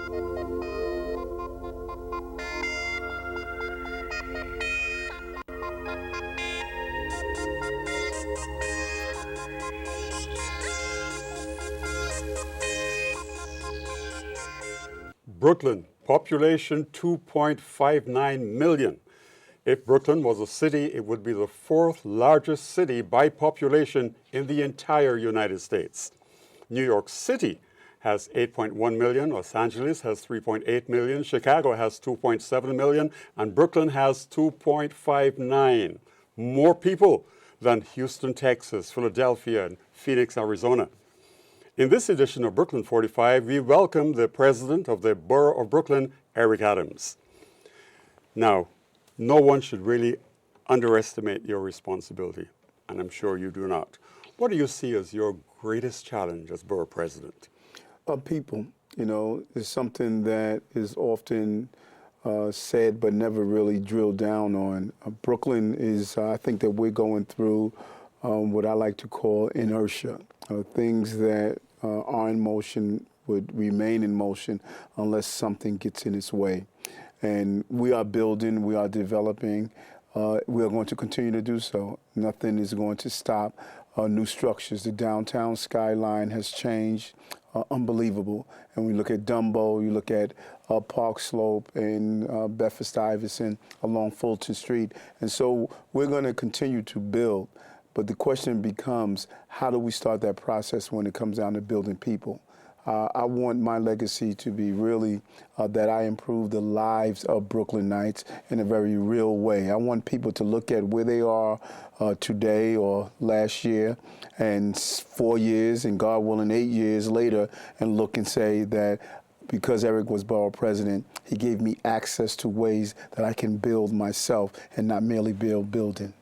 Brooklyn, population 2.59 million. If Brooklyn was a city, it would be the fourth largest city by population in the entire United States. New York City has 8.1 million, Los Angeles has 3.8 million, Chicago has 2.7 million, and Brooklyn has 2.59. More people than Houston, Texas, Philadelphia, and Phoenix, Arizona. In this edition of Brooklyn 45, we welcome the president of the Borough of Brooklyn, Eric Adams. Now, no one should really underestimate your responsibility, and I'm sure you do not. What do you see as your greatest challenge as borough president? People, is something that is often said but never really drilled down on. Brooklyn is, I think that we're going through what I like to call inertia. Things that are in motion would remain in motion unless something gets in its way. And we are building, we are developing, we are going to continue to do so. Nothing is going to stop new structures. The downtown skyline has changed, unbelievable. And we look at Dumbo, you look at Park Slope and Bedford-Stuyvesant along Fulton Street. And so we're going to continue to build. But the question becomes, how do we start that process when it comes down to building people? I want my legacy to be really that I improve the lives of Brooklynites in a very real way. I want people to look at where they are today or last year and 4 years and God willing 8 years later and look and say that because Eric was borough president, he gave me access to ways that I can build myself and not merely build building.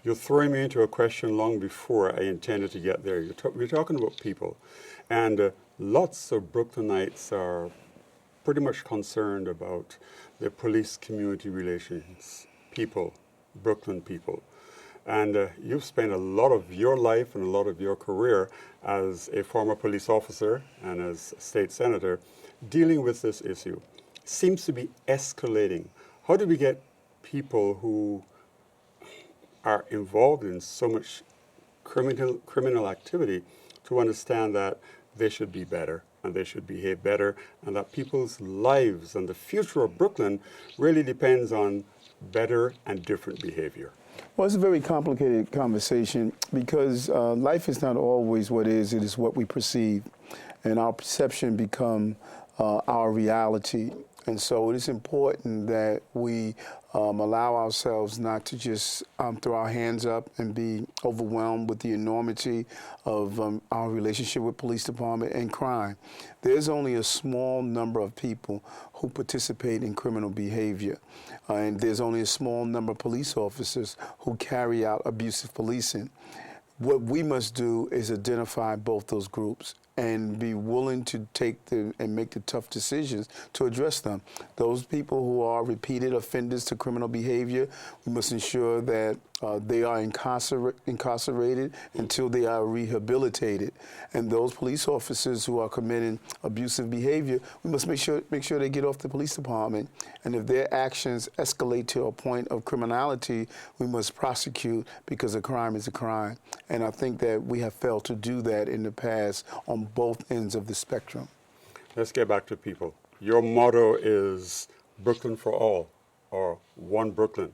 You're throwing me into a question long before I intended to get there. We're talking about people, and lots of Brooklynites are pretty much concerned about the police-community relations, people, Brooklyn people. And you've spent a lot of your life and a lot of your career as a former police officer and as state senator dealing with this issue. Seems to be escalating. How do we get people who are involved in so much criminal activity to understand that they should be better and they should behave better and that people's lives and the future of Brooklyn really depends on better and different behavior? Well, it's a very complicated conversation because life is not always what it is what we perceive. And our perception become our reality. And so it is important that we allow ourselves not to just throw our hands up and be overwhelmed with the enormity of our relationship with police department and crime. There's only a small number of people who participate in criminal behavior. And there's only a small number of police officers who carry out abusive policing. What we must do is identify both those groups and be willing to take and make the tough decisions to address them. Those people who are repeated offenders to criminal behavior, we must ensure that they are incarcerated until they are rehabilitated. And those police officers who are committing abusive behavior, we must make sure they get off the police department. And if their actions escalate to a point of criminality, we must prosecute because a crime is a crime. And I think that we have failed to do that in the past on both ends of the spectrum. Let's get back to people. Your motto is Brooklyn for all, or One Brooklyn.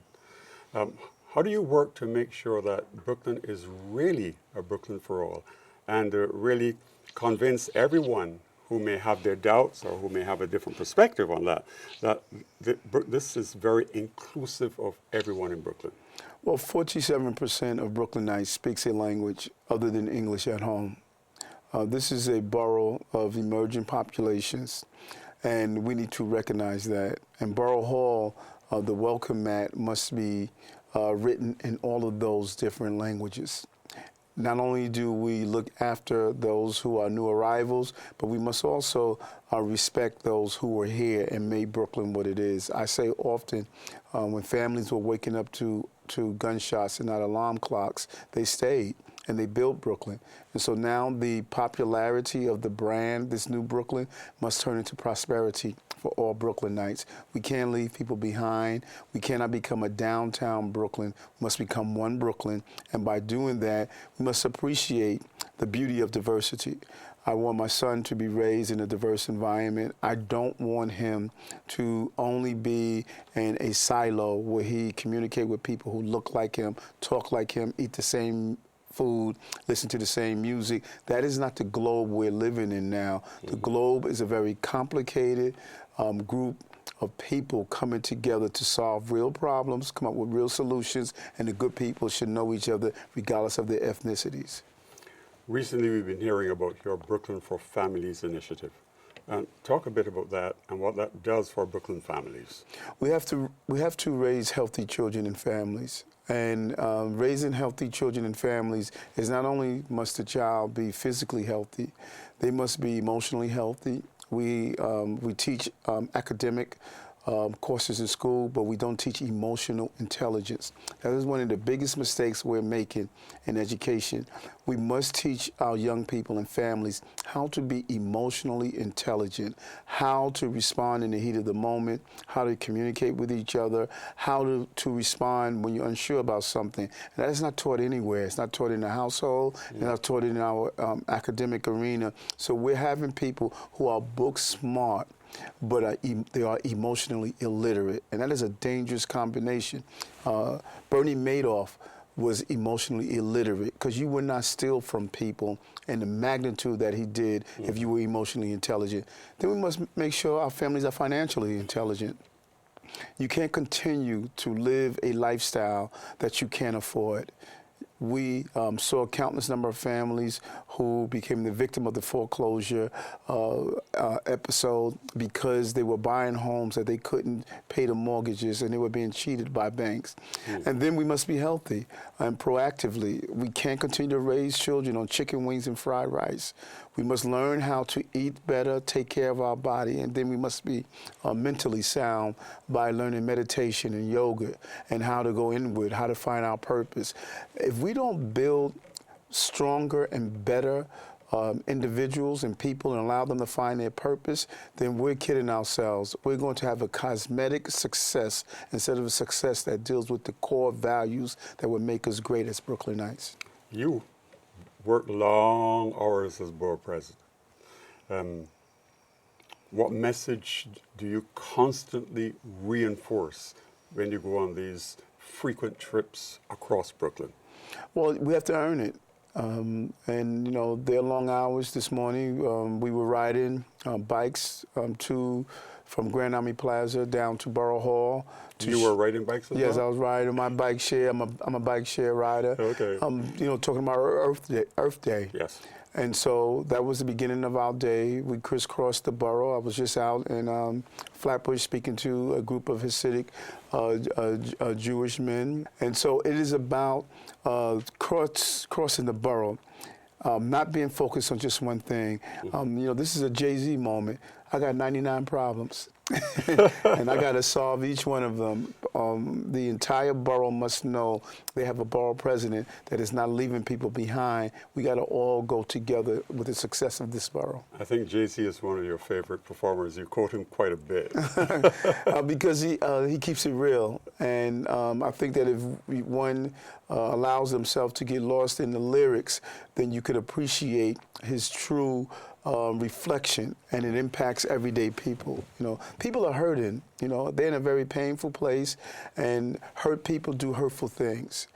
How do you work to make sure that Brooklyn is really a Brooklyn for all and really convince everyone who may have their doubts or who may have a different perspective on that this is very inclusive of everyone in Brooklyn? Well, 47% of Brooklynites speaks a language other than English at home. This is a borough of emerging populations, and we need to recognize that. And Borough Hall, the welcome mat must be written in all of those different languages. Not only do we look after those who are new arrivals, but we must also respect those who are here and made Brooklyn what it is. I say often when families were waking up to gunshots and not alarm clocks, they stayed. and they built Brooklyn. And so now the popularity of the brand, this new Brooklyn, must turn into prosperity for all Brooklynites. We can't leave people behind. We cannot become a downtown Brooklyn. We must become one Brooklyn. And by doing that, we must appreciate the beauty of diversity. I want my son to be raised in a diverse environment. I don't want him to only be in a silo where he communicate with people who look like him, talk like him, eat the same food, listen to the same music. That is not the globe we're living in now. The globe is a very complicated group of people coming together to solve real problems, come up with real solutions, and the good people should know each other regardless of their ethnicities. Recently, we've been hearing about your Brooklyn for Families initiative. Talk a bit about that and what that does for Brooklyn families. We have to raise healthy children and families. And raising healthy children and families is not only must the child be physically healthy, they must be emotionally healthy. We teach academic courses in school, but we don't teach emotional intelligence. That is one of the biggest mistakes we're making in education. We must teach our young people and families how to be emotionally intelligent, how to respond in the heat of the moment, how to communicate with each other, how to respond when you're unsure about something. And that is not taught anywhere. It's not taught in the household. It's not taught in our academic arena. So we're having people who are book smart, but they are emotionally illiterate, and that is a dangerous combination. Bernie Madoff was emotionally illiterate because you would not steal from people in the magnitude that he did if you were emotionally intelligent. Then we must make sure our families are financially intelligent. You can't continue to live a lifestyle that you can't afford. We saw a countless number of families who became the victim of the foreclosure episode because they were buying homes that they couldn't pay the mortgages and they were being cheated by banks. And then we must be healthy and proactively. We can't continue to raise children on chicken wings and fried rice. We must learn how to eat better, take care of our body, and then we must be mentally sound by learning meditation and yoga and how to go inward, how to find our purpose. If we don't build stronger and better individuals and people and allow them to find their purpose, then we're kidding ourselves. We're going to have a cosmetic success instead of a success that deals with the core values that would make us great as Brooklynites. You work long hours as board president. What message do you constantly reinforce when you go on these frequent trips across Brooklyn? Well, we have to earn it. And, you know, their long hours this morning, we were riding bikes from Grand Army Plaza down to Borough Hall. You were riding bikes as well? Yes, I was riding my bike share. I'm a bike share rider. Okay. You know, talking about Earth Day. Yes. And so that was the beginning of our day. We crisscrossed the borough. I was just out in Flatbush speaking to a group of Hasidic Jewish men. And so it is about crossing the borough, not being focused on just one thing. You know, this is a Jay-Z moment. I got 99 problems, and I got to solve each one of them. The entire borough must know they have a borough president that is not leaving people behind. We got to all go together with the success of this borough. I think Jay-Z is one of your favorite performers. You quote him quite a bit. Because he keeps it real. And I think that if one allows himself to get lost in the lyrics, then you could appreciate his true reflection, and it impacts everyday people. You know, people are hurting. You know, they're in a very painful place, and hurt people do hurtful things.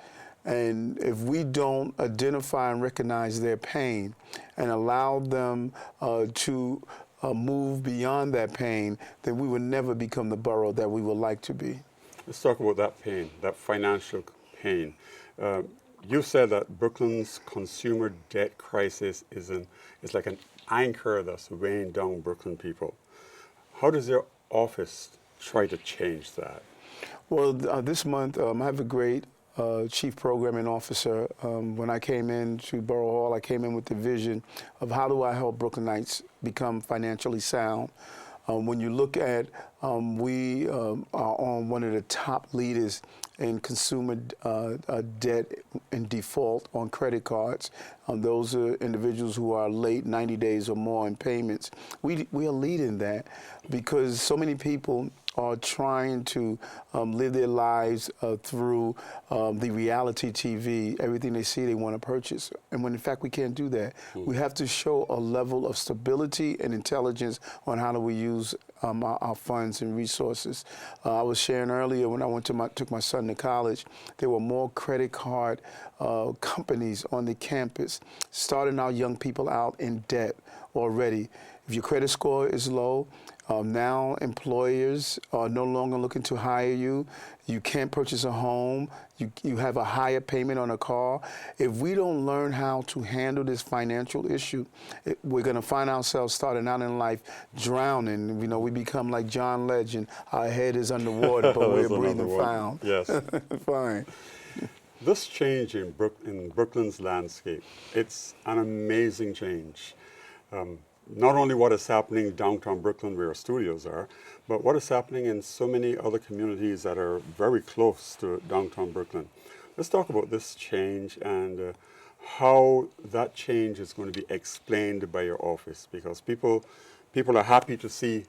And if we don't identify and recognize their pain and allow them to move beyond that pain, then we will never become the borough that we would like to be. Let's talk about that pain, that financial pain. You said that Brooklyn's consumer debt crisis is like an anchor that's weighing down Brooklyn people. How does your office try to change that? Well, this month I have a great chief programming officer. When I came into Borough Hall, I came in with the vision of how do I help Brooklynites become financially sound. When you look at We are on one of the top leaders in consumer debt and default on credit cards. Those are individuals who are late 90 days or more in payments. We are leading that because so many people are trying to live their lives through the reality TV. Everything they see, they want to purchase. And when in fact we can't do that. We have to show a level of stability and intelligence on how do we use our funds and resources. I was sharing earlier when I took my son to college, there were more credit card companies on the campus starting our young people out in debt already. If your credit score is low, now employers are no longer looking to hire you. You can't purchase a home. You have a higher payment on a car. If we don't learn how to handle this financial issue, we're going to find ourselves starting out in life drowning. You know, we become like John Legend. Our head is underwater, but we're breathing fine. Yes. Fine. This change in Brooklyn's landscape, it's an amazing change. Not only what is happening downtown Brooklyn where our studios are, but what is happening in so many other communities that are very close to downtown Brooklyn. Let's talk about this change and how that change is going to be explained by your office, because people are happy to see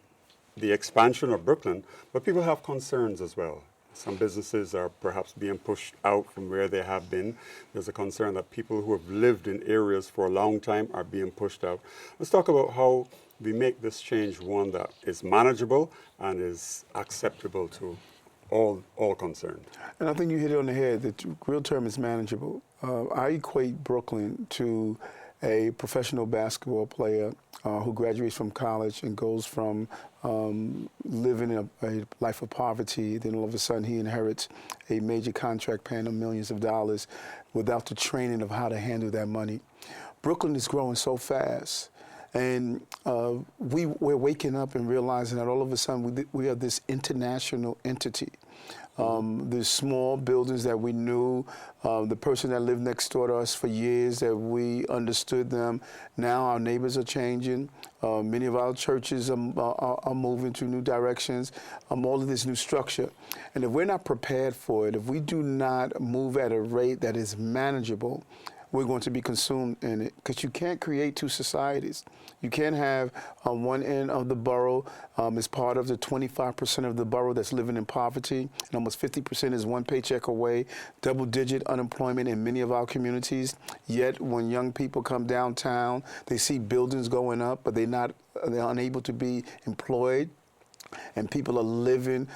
the expansion of Brooklyn, but people have concerns as well. Some businesses are perhaps being pushed out from where they have been. There's a concern that people who have lived in areas for a long time are being pushed out. Let's talk about how we make this change one that is manageable and is acceptable to all concerned. And I think you hit it on the head. The real term is manageable. I equate Brooklyn to a professional basketball player who graduates from college and goes from living a life of poverty, then all of a sudden he inherits a major contract paying him millions of dollars without the training of how to handle that money. Brooklyn is growing so fast. And we're waking up and realizing that all of a sudden we are this international entity. The small buildings that we knew, the person that lived next door to us for years, that we understood them. Now our neighbors are changing. Many of our churches are moving to new directions, all of this new structure. And if we're not prepared for it, if we do not move at a rate that is manageable, we're going to be consumed in it, because you can't create two societies. You can't have one end of the borough as part of the 25% of the borough that's living in poverty, and almost 50% is one paycheck away, double-digit unemployment in many of our communities. Yet when young people come downtown, they see buildings going up, but they're unable to be employed. And people are living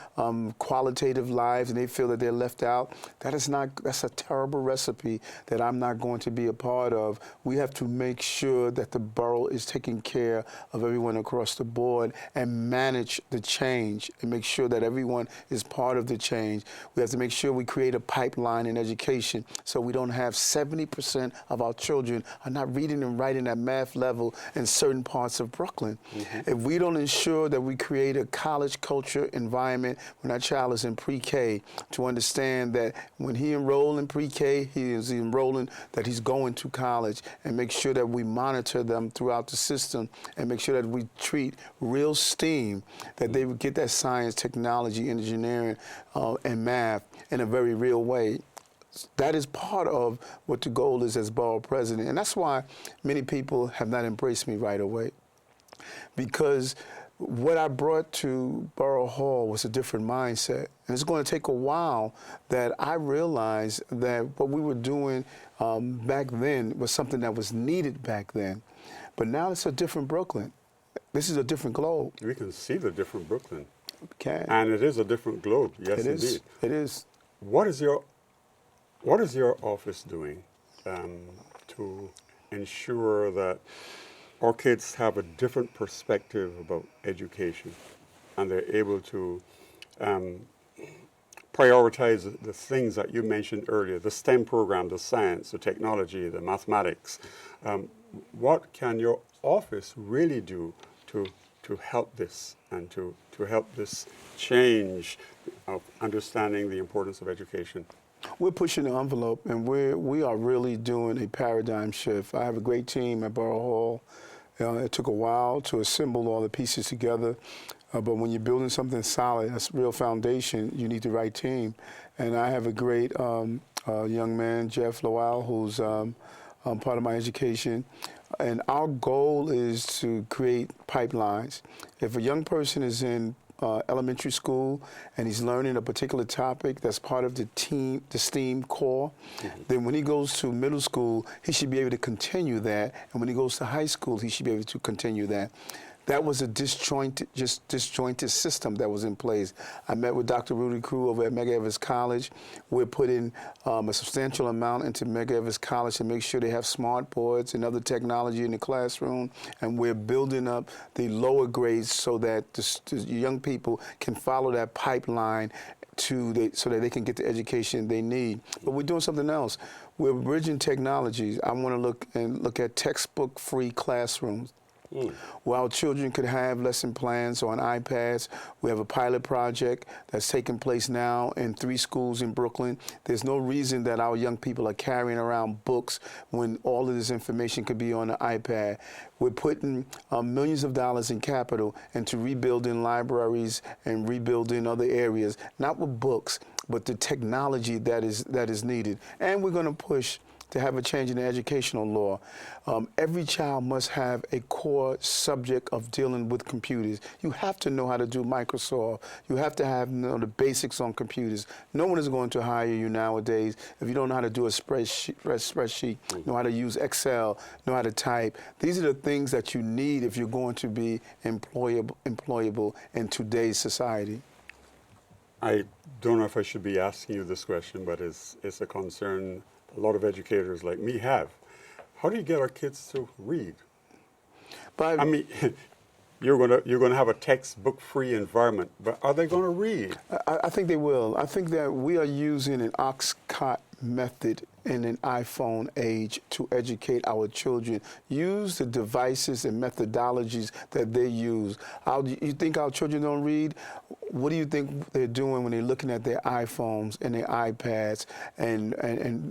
qualitative lives, and they feel that they're left out. That's a terrible recipe that I'm not going to be a part of. We have to make sure that the borough is taking care of everyone across the board and manage the change and make sure that everyone is part of the change. We have to make sure we create a pipeline in education so we don't have 70% of our children are not reading and writing at math level in certain parts of Brooklyn. If we don't ensure that we create a college culture environment when our child is in pre-K, to understand that when he enrolled in pre-K, he is enrolling that he's going to college, and make sure that we monitor them throughout the system and make sure that we treat real STEAM, that they would get that science, technology, engineering, and math in a very real way. That is part of what the goal is as borough president. And that's why many people have not embraced me right away, because what I brought to Borough Hall was a different mindset. And it's going to take a while that I realized that what we were doing back then was something that was needed back then. But now it's a different Brooklyn. This is a different globe. We can see the different Brooklyn. Okay. And it is a different globe, yes, indeed. It is. What is your office doing to ensure that our kids have a different perspective about education, and they're able to prioritize the things that you mentioned earlier, the STEM program, the science, the technology, the mathematics? What can your office really do to help this and to help this change of understanding the importance of education? We're pushing the envelope, and we are really doing a paradigm shift. I have a great team at Borough Hall. It took a while to assemble all the pieces together. But when you're building something solid, a real foundation, you need the right team. And I have a great young man, Jeff Lowell, who's part of my education. And our goal is to create pipelines. If a young person is in elementary school and he's learning a particular topic that's part of the STEAM core, then when he goes to middle school, he should be able to continue that. And when he goes to high school, he should be able to continue that. That was a disjointed system that was in place. I met with Dr. Rudy Crew over at Medgar Evers College. We're putting a substantial amount into Medgar Evers College to make sure they have smart boards and other technology in the classroom. And we're building up the lower grades so that the young people can follow that pipeline so that they can get the education they need. But we're doing something else. We're bridging technologies. I want to look at textbook-free classrooms. Where our children could have lesson plans on iPads. We have a pilot project that's taking place now in 3 schools in Brooklyn. There's no reason that our young people are carrying around books when all of this information could be on an iPad. We're putting millions of dollars in capital into rebuilding libraries and rebuilding other areas, not with books, but the technology that is needed. And we're going to push to have a change in the educational law. Every child must have a core subject of dealing with computers. You have to know how to do Microsoft. You have to have the basics on computers. No one is going to hire you nowadays if you don't know how to do a spreadsheet, know how to use Excel, know how to type. These are the things that you need if you're going to be employable in today's society. I don't know if I should be asking you this question, but it's a concern a lot of educators like me have. How do you get our kids to read? I mean, you're going to have a textbook-free environment, but are they going to read? I think they will. I think that we are using an Oxcart method in an iPhone age to educate our children. Use the devices and methodologies that they use. You think our children don't read? What do you think they're doing when they're looking at their iPhones and their iPads and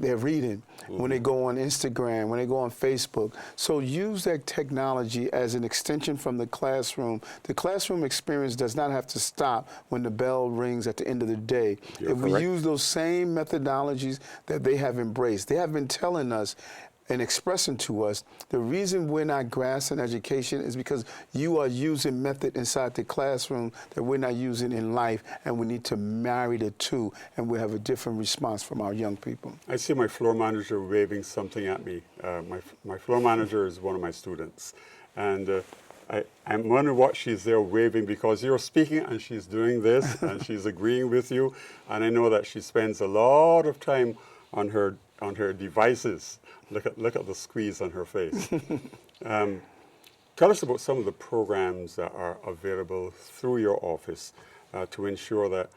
they're reading? When they go on Instagram, when they go on Facebook. So use that technology as an extension from the classroom. The classroom experience does not have to stop when the bell rings at the end of the day. You're if correct. we use those same methodologies that they have embraced, they have been telling us and expressing to us, the reason we're not grasping education is because you are using method inside the classroom that we're not using in life, and we need to marry the two, and we'll have a different response from our young people. I see my floor manager waving something at me. My floor manager is one of my students, and I'm wondering what she's there waving, because you're speaking and she's doing this and she's agreeing with you, and I know that she spends a lot of time on her devices. Look at the squeeze on her face. Tell us about some of the programs that are available through your office to ensure that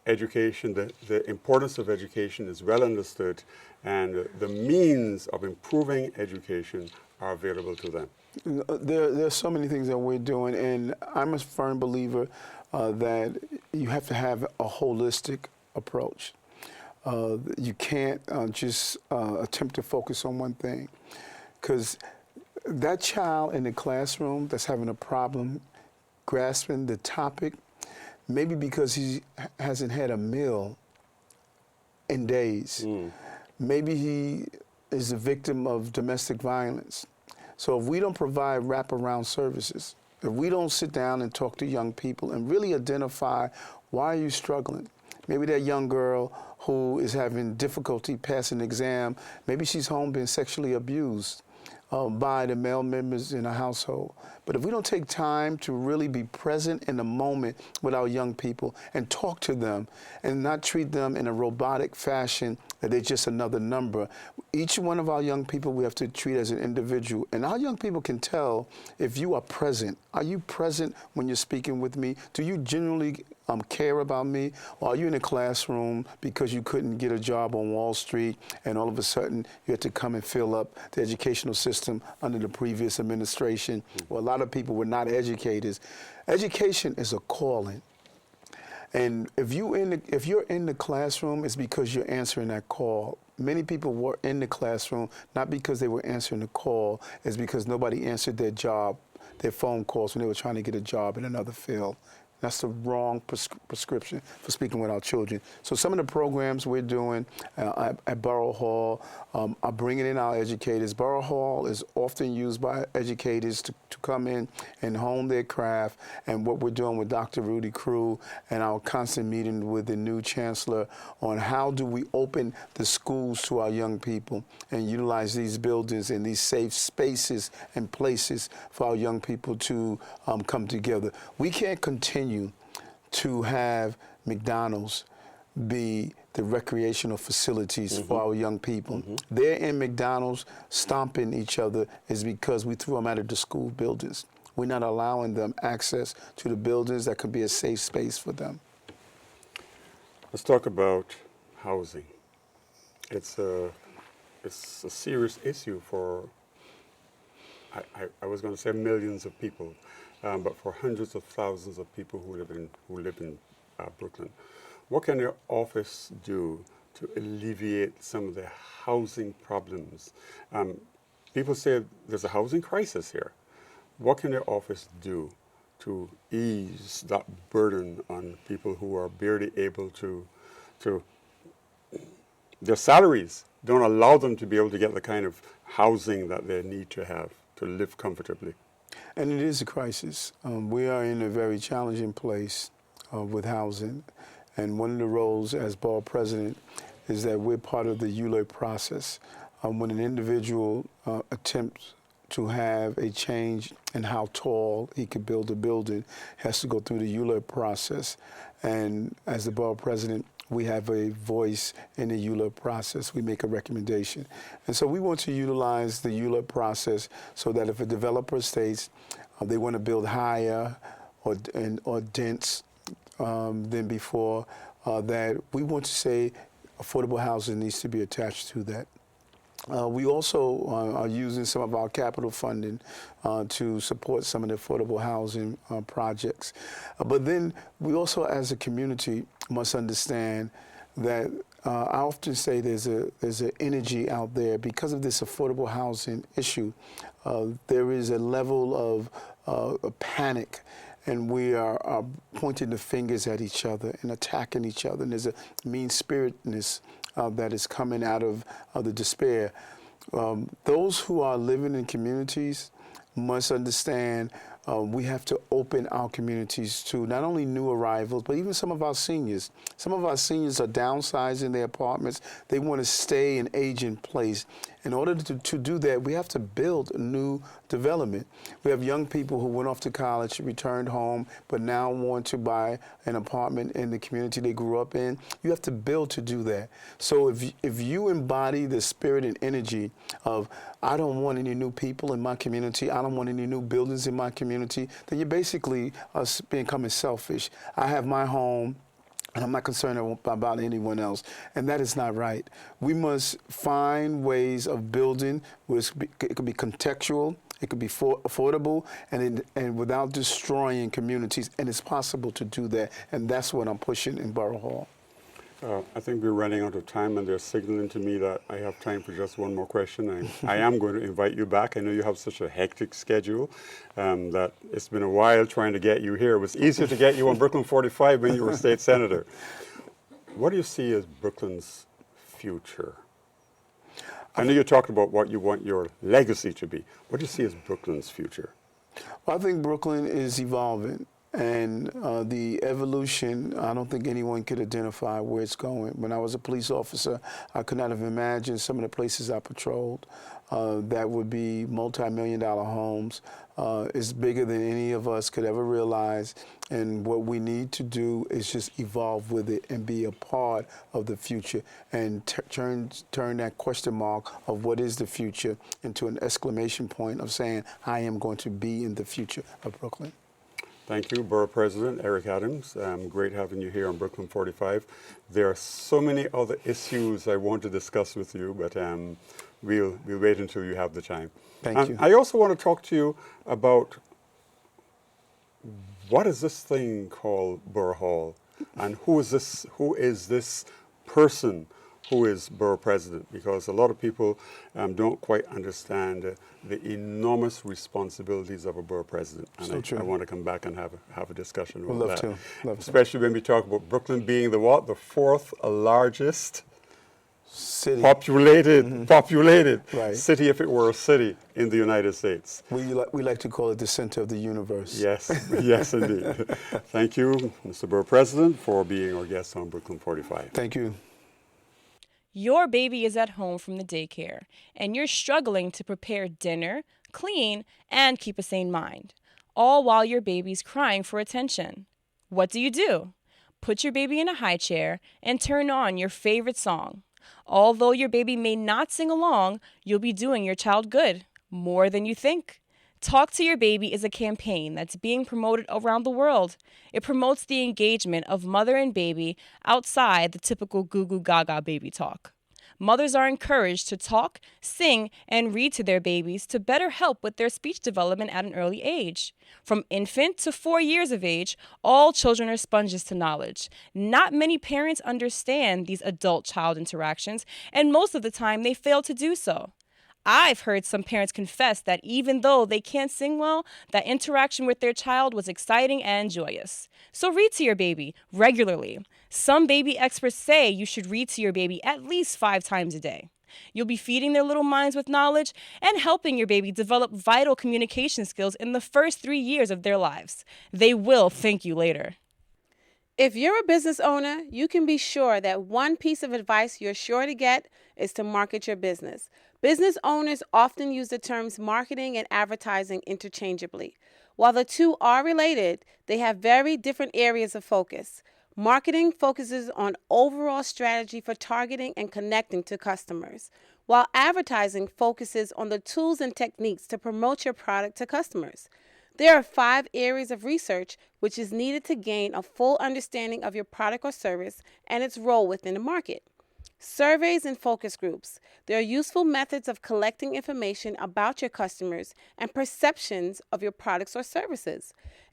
education, the importance of education is well understood, and the means of improving education are available to them. There are so many things that we're doing, and I'm a firm believer that you have to have a holistic approach. You can't just attempt to focus on one thing, because that child in the classroom that's having a problem grasping the topic, maybe because he hasn't had a meal in days. Maybe he is a victim of domestic violence. So if we don't provide wraparound services, if we don't sit down and talk to young people and really identify why are you struggling, maybe that young girl who is having difficulty passing an exam, maybe she's home being sexually abused by the male members in a household. But if we don't take time to really be present in the moment with our young people and talk to them and not treat them in a robotic fashion that they're just another number, each one of our young people we have to treat as an individual. And our young people can tell if you are present. Are you present when you're speaking with me? Do you genuinely care about me? Or are you in a classroom because you couldn't get a job on Wall Street and all of a sudden you had to come and fill up the educational system under the previous administration? Well, a lot of people were not educators. Education is a calling. And if you're in the classroom, it's because you're answering that call. Many people were in the classroom not because they were answering the call, it's because nobody answered their phone calls when they were trying to get a job in another field. That's the wrong prescription for speaking with our children. So some of the programs we're doing at Borough Hall are bringing in our educators. Borough Hall is often used by educators to come in and hone their craft. And what we're doing with Dr. Rudy Crew and our constant meeting with the new chancellor on how do we open the schools to our young people and utilize these buildings and these safe spaces and places for our young people to come together. We can't continue to have McDonald's be the recreational facilities for our young people. They're in McDonald's stomping each other is because we threw them out of the school buildings. We're not allowing them access to the buildings that could be a safe space for them. Let's talk about housing. It's a serious issue for, I was going to say millions of people, but for hundreds of thousands of people who live in Brooklyn. What can your office do to alleviate some of the housing problems? People say there's a housing crisis here. What can your office do to ease that burden on people who are barely able to their salaries don't allow them to be able to get the kind of housing that they need to have to live comfortably? And it is a crisis. We are in a very challenging place with housing. And one of the roles as borough president is that we're part of the ULURP process. When an individual attempts to have a change in how tall he could build a building, has to go through the ULURP process. And as the borough president, we have a voice in the ULURP process. We make a recommendation. And so we want to utilize the ULURP process so that if a developer states they want to build higher or dense than before, that we want to say affordable housing needs to be attached to that. We also are using some of our capital funding to support some of the affordable housing projects. But then we also, as a community, must understand that I often say there's an energy out there because of this affordable housing issue. There is a level of panic, and we are pointing the fingers at each other and attacking each other. And there's a mean-spiritedness that is coming out of the despair. Those who are living in communities must understand we have to open our communities to not only new arrivals, but even some of our seniors. Some of our seniors are downsizing their apartments. They want to stay and age in place. In order to do that, we have to build new development. We have young people who went off to college, returned home, but now want to buy an apartment in the community they grew up in. You have to build to do that. So if you embody the spirit and energy of, I don't want any new people in my community, I don't want any new buildings in my community, then you're basically becoming selfish. I have my home, and I'm not concerned about anyone else. And that is not right. We must find ways of building where it could be contextual, it could be affordable, and without destroying communities. And it's possible to do that. And that's what I'm pushing in Borough Hall. I think we're running out of time, and they're signaling to me that I have time for just one more question. I am going to invite you back. I know you have such a hectic schedule that it's been a while trying to get you here. It was easier to get you on Brooklyn 45 when you were state senator. What do you see as Brooklyn's future? I know you talked about what you want your legacy to be. What do you see as Brooklyn's future? Well, I think Brooklyn is evolving. And the evolution, I don't think anyone could identify where it's going. When I was a police officer, I could not have imagined some of the places I patrolled that would be multi-million-dollar homes. It's bigger than any of us could ever realize. And what we need to do is just evolve with it and be a part of the future and turn that question mark of what is the future into an exclamation point of saying, I am going to be in the future of Brooklyn. Thank you, Borough President Eric Adams. Great having you here on Brooklyn 45. There are so many other issues I want to discuss with you, but we'll wait until you have the time. Thank you. I also want to talk to you about what is this thing called Borough Hall, and who is this person who is borough president, because a lot of people don't quite understand the enormous responsibilities of a borough president. And So true. I want to come back and have a discussion about Love that. to. Love to. Especially when we talk about Brooklyn being the what? The fourth largest City. populated Right. city, if it were a city, in the United States. We like to call it the center of the universe. Yes, yes, indeed. Thank you, Mr. Borough President, for being our guest on Brooklyn 45. Thank you. Your baby is at home from the daycare, and you're struggling to prepare dinner, clean, and keep a sane mind, all while your baby's crying for attention. What do? Put your baby in a high chair and turn on your favorite song. Although your baby may not sing along, you'll be doing your child good, more than you think. Talk to Your Baby is a campaign that's being promoted around the world. It promotes the engagement of mother and baby outside the typical goo goo gaga baby talk. Mothers are encouraged to talk, sing, and read to their babies to better help with their speech development at an early age. From infant to 4 years of age, all children are sponges to knowledge. Not many parents understand these adult-child interactions, and most of the time they fail to do so. I've heard some parents confess that even though they can't sing well, that interaction with their child was exciting and joyous. So read to your baby regularly. Some baby experts say you should read to your baby at least 5 times a day. You'll be feeding their little minds with knowledge and helping your baby develop vital communication skills in the first 3 years of their lives. They will thank you later. If you're a business owner, you can be sure that one piece of advice you're sure to get is to market your business. Business owners often use the terms marketing and advertising interchangeably. While the two are related, they have very different areas of focus. Marketing focuses on overall strategy for targeting and connecting to customers, while advertising focuses on the tools and techniques to promote your product to customers. There are 5 areas of research which is needed to gain a full understanding of your product or service and its role within the market. Surveys and focus groups. They are useful methods of collecting information about your customers and perceptions of your products or services.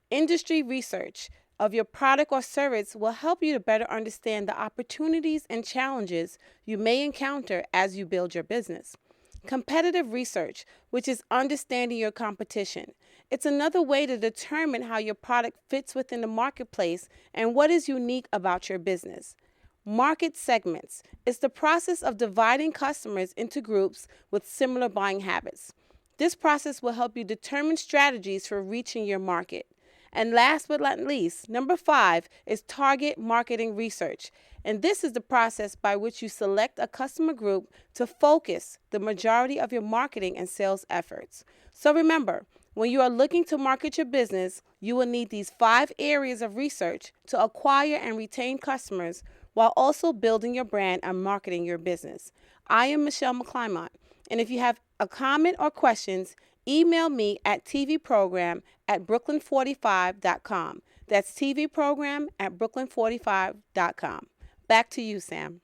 Industry research of your product or service will help you to better understand the opportunities and challenges you may encounter as you build your business. Competitive research, which is understanding your competition. It's another way to determine how your product fits within the marketplace and what is unique about your business. Market segments is the process of dividing customers into groups with similar buying habits. This process will help you determine strategies for reaching your market. And last but not least, number 5 is target marketing research. And this is the process by which you select a customer group to focus the majority of your marketing and sales efforts. So remember, when you are looking to market your business, you will need these 5 areas of research to acquire and retain customers while also building your brand and marketing your business. I am mcClymont, and if you have a comment or questions, email me at tvprogram@brooklyn45.com. That's tvprogram@brooklyn45.com. Back to you, Sam.